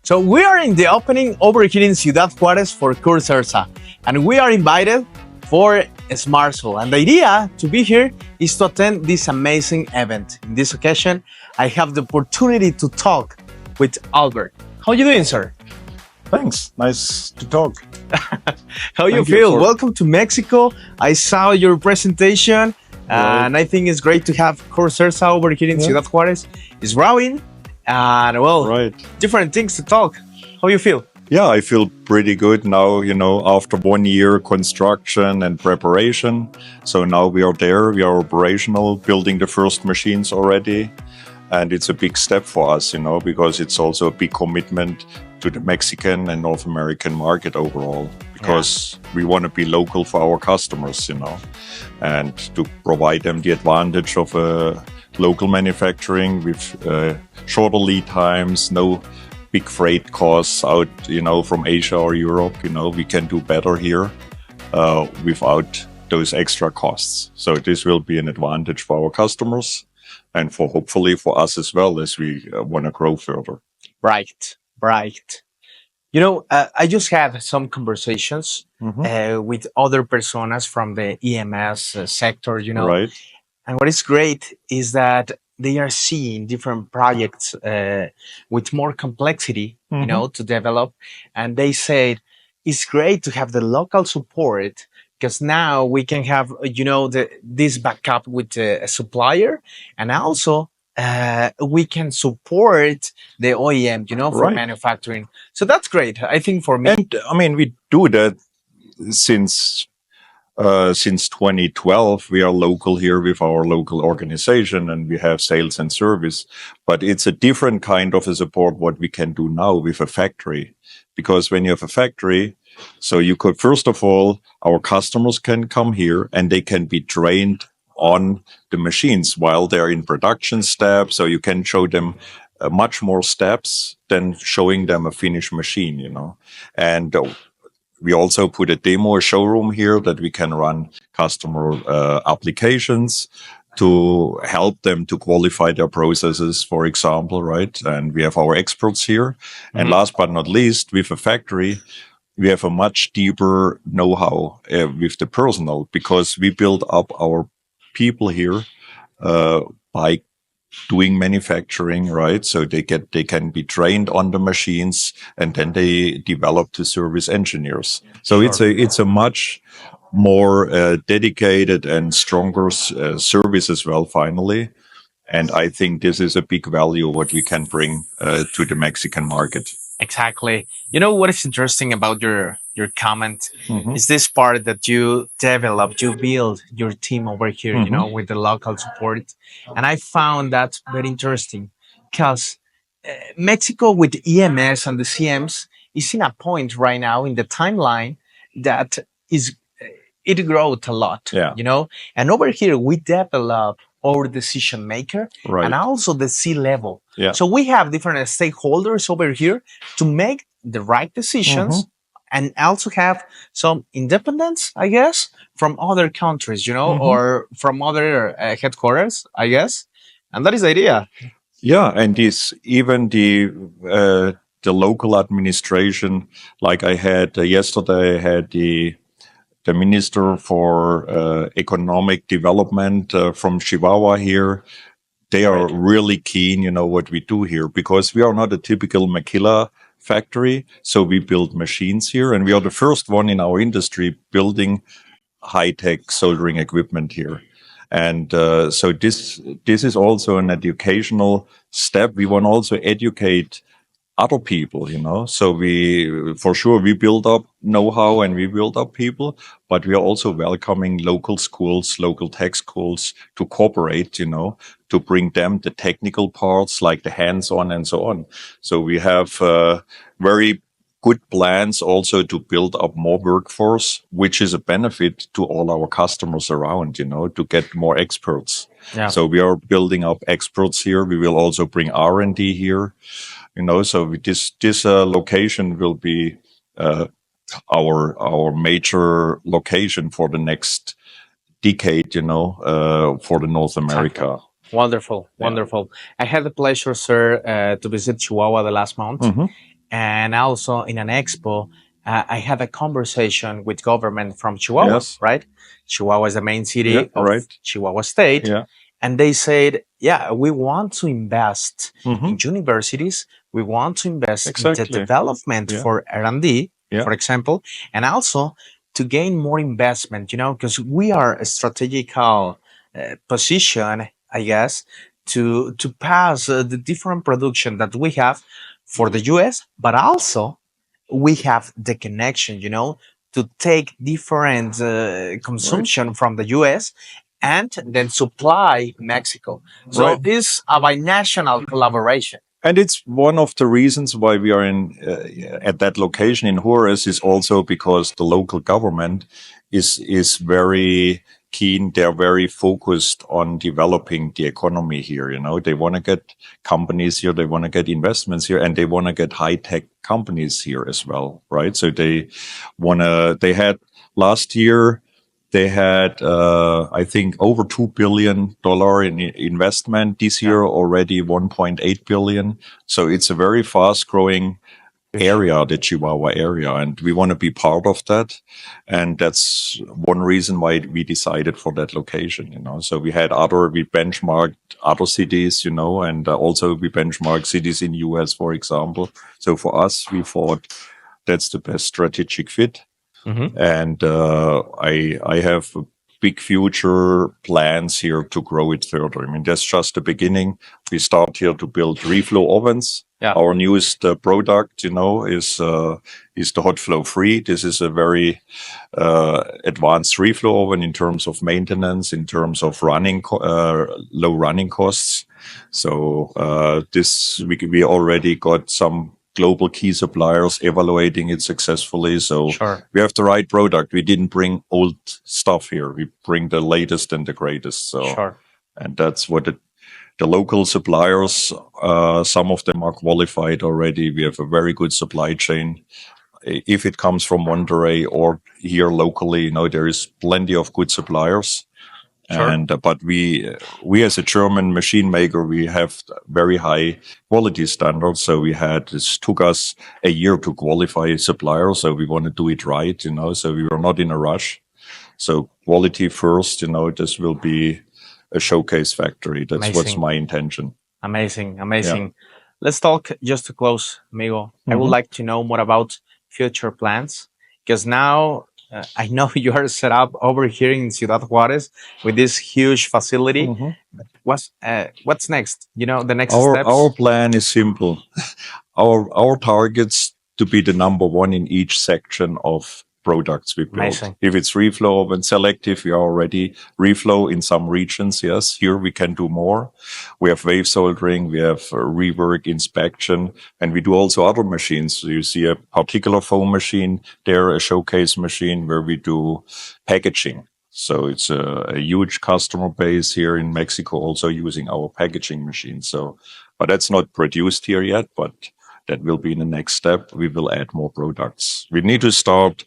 So we are in the opening over here in Ciudad Juárez for Kurtz Ersa, and we are invited for Smart Soul. And the idea to be here is to attend this amazing event. In this occasion, I have the opportunity to talk with Albert. How are you doing, sir? Thanks. Nice to talk. How you feel? Welcome to Mexico. I saw your presentation, and I think it's great to have Kurtz Ersa over here in Ciudad Juárez. It's growing, and different things to talk. How you feel? Yeah, I feel pretty good now, after 1 year construction and preparation. So now we are there, we are operational, building the first machines already. And it's a big step for us, because it's also a big commitment to the Mexican and North American market overall, because we want to be local for our customers, and to provide them the advantage of local manufacturing with shorter lead times, no big freight costs out, from Asia or Europe. We can do better here without those extra costs. So this will be an advantage for our customers and hopefully for us as well as we want to grow further. Right. I just had some conversations with other personas from the EMS sector, Right. And what is great is that they are seeing different projects with more complexity, to develop. And they said, it's great to have the local support because now we can have, this backup with a supplier, and also we can support the OEM, for manufacturing. So that's great, I think, for me. And we do that since 2012. We are local here with our local organization, and we have sales and service. But it's a different kind of a support what we can do now with a factory. Because when you have a factory, so you could, first of all, our customers can come here and they can be trained on the machines while they're in production steps. So you can show them much more steps than showing them a finished machine, And we also put a demo showroom here that we can run customer applications to help them to qualify their processes, for example, right? And we have our experts here. And last but not least, with a factory, we have a much deeper know-how with the personnel, because we build up our people here by doing manufacturing, right? So they can be trained on the machines, and then they develop to service engineers. So it's a much more dedicated and stronger service as well, finally. And I think this is a big value what we can bring to the Mexican market. Exactly. What is interesting about your comment is this part that you developed, you build your team over here, with the local support. And I found that very interesting because Mexico with EMS and the CMs is in a point right now in the timeline that it grows a lot, and over here we develop our decision maker and also the C-level. So we have different stakeholders over here to make the right decisions and also have some independence, I guess, from other countries, or from other headquarters, I guess. And that is the idea. Yeah, and even the local administration, like I had yesterday, I had the Minister for Economic Development from Chihuahua here. They are really keen, what we do here, because we are not a typical maquila factory. So we build machines here, and we are the first one in our industry building high-tech soldering equipment here. And so this is also an educational step. We want to also educate other people, so we build up know-how and we build up people, but we are also welcoming local schools, local tech schools to cooperate, to bring them the technical parts like the hands-on and so on. So we have very good plans also to build up more workforce, which is a benefit to all our customers around, to get more experts. Yeah. So we are building up experts here. We will also bring R&D here. So this location will be our major location for the next decade, for the North America. Wonderful. I had the pleasure, sir, to visit Chihuahua the last month. and also in an expo, I had a conversation with government from Chihuahua, Yes. right? Chihuahua is the main city Yeah, of right. Chihuahua State. Yeah. And they said, yeah, we want to invest Mhm. in universities. We want to invest in the Exactly. development Yeah. for R&D, Yeah. for example, and also to gain more investment, because we are a strategical position, I guess, to pass the different production that we have for the US, but also we have the connection, to take different consumption from the US and then supply Mexico. So Right. it's a binational collaboration. And it's one of the reasons why we are in at that location in Juarez is also because the local government is very keen. They're very focused on developing the economy here. They want to get companies here, they want to get investments here, and they want to get high tech companies here as well, right? So they had last year. They had, I think, over $2 billion in investment. This year, already 1.8 billion. So it's a very fast growing area, the Chihuahua area. And we want to be part of that. And that's one reason why we decided for that location, So we benchmarked other cities, and also we benchmarked cities in US, for example. So for us, we thought that's the best strategic fit. Mm-hmm. And I have big future plans here to grow it further. I mean, that's just the beginning. We start here to build reflow ovens. Yeah. Our newest product, is the hot flow free. This is a very advanced reflow oven in terms of maintenance, in terms of low running costs. So we already got some global key suppliers evaluating it successfully. So Sure. we have the right product. We didn't bring old stuff here. We bring the latest and the greatest. So, Sure. and that's what the local suppliers, some of them are qualified already. We have a very good supply chain. If it comes from Monterrey or here locally, there is plenty of good suppliers. Sure. And but we as a German machine maker, we have very high quality standards. So this took us a year to qualify suppliers. So we want to do it right, So we were not in a rush. So quality first, this will be a showcase factory. That's what's Amazing. my intention. Amazing. Let's talk just to close, amigo. I would Mhm. like to know more about future plans because now I know you are set up over here in Ciudad Juárez with this huge facility. Mhm. What's next? The next Our steps. plan is simple. Our targets to be the number one in each section of products we build. Amazing. If it's reflow and selective, we are already reflow in some regions. Yes, here we can do more. We have wave soldering, we have rework inspection, and we do also other machines. So you see a particular foam machine there, a showcase machine where we do packaging. So it's a huge customer base here in Mexico also using our packaging machine. So, but that's not produced here yet, but that will be in the next step. We will add more products. We need to start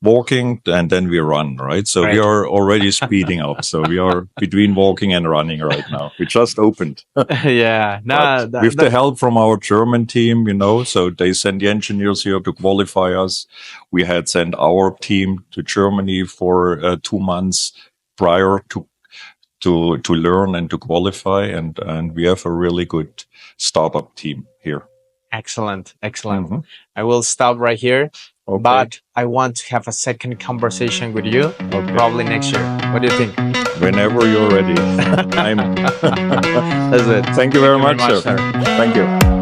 walking and then we run, right? So Right. we are already speeding up. So we are between walking and running right now. We just opened. Yeah. But with the help from our German team, so they sent the engineers here to qualify us. We had sent our team to Germany for 2 months prior to learn and to qualify. And we have a really good startup team here. Excellent. Mhm. I will stop right here, Okay. but I want to have a second conversation with you probably next year. What do you think? Whenever you're ready. That's it. Thank you very much, sir. sir. Thank you.